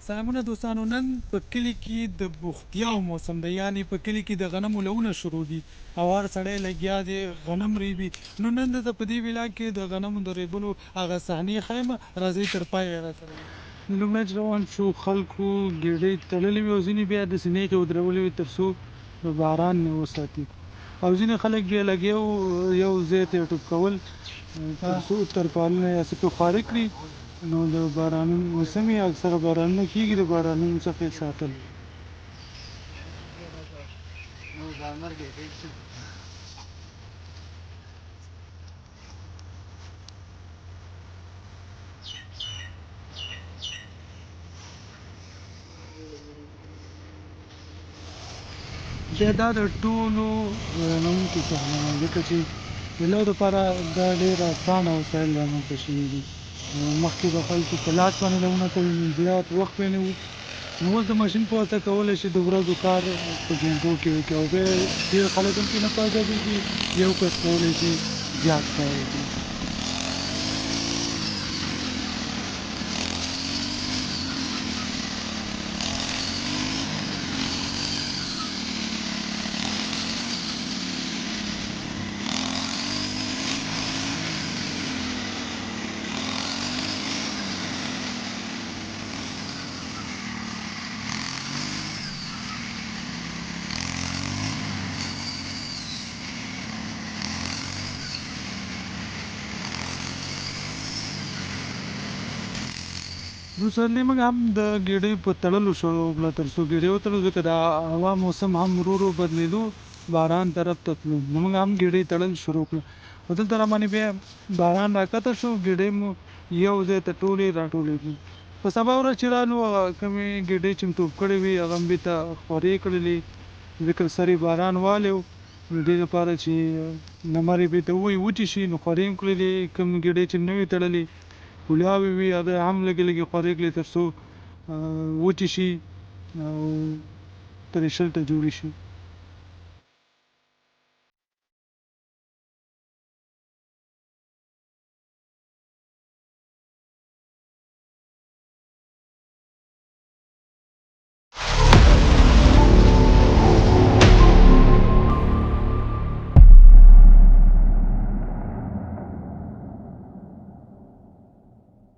سلامونه دوستانو، نن په کلي کې د بوختیاو موسم دی، یعنې په کلي کې د غنمو لونه شروع دي او هر سړی لګیا دی غنم ریبي. نو نن دلته په دې ویلاګ کې د غنمو د ریبلو هغه صحنې ښیم. راځئ تر پایه راسره وي. لومړی چې روان شو خلکو ګېډۍ تړلې وې او ځینې بیا داسې نیغې ودرولې وې تر څو د باران نه وساتي، او ځینې خلک بیا لګیا وو یو ځای ته یې ټوپ کول تر څو ترپالونه یا څه پرې خواره کړي. نو د بارانونو موسم یې اکثره بارانونه کېږي، د بارانونو څخه یې ساتل. بیا دا د ټولو حیرانوونکې صحنه ده، ځکه چې د لو دپاره دا ډېر اسانه وسایل رامنځته شوي دي. مخکې به خلکو په لاس باندې لونه تړل، زیات وخت به یې نه و. نو اوس د ماشین په واسطه کولی شي د ورځو کار په ګڼټو کې وکړي، او بیا ډېر خلک هم پرې نه پاکېږي، یو کس کولی شي زیات کار وکړي. دوستانې موږ هم د ګېډۍ په تړلو شروع وکړه، تر څو ګېډۍ وتړو، ځکه د هوا موسم هم ورو ورو بدلېدو، باران طرف ته تلو. نو موږ هم ګېډۍ تړل شروع کړه، او دلته راباندې بیا باران راکښته شو، ګېډۍ مو یو ځای ته ټولې راټولې کړې. په سبا ورځ چې رالو هغه کومې ګېډۍ چې مو ټوپ کړې وې هغه مو بېرته خورې کړلې، ځکه سر یې باران والیو. د دې لپاره چې لمر یې بېرته وچې شي نو خورې مو کړلې. کوم ګېډۍ چې نه وې تړلې پولیاوې وې هغه هم لږې لږې خورې کړلې تر څو وچې شي او ترېشل ته جوړې شي.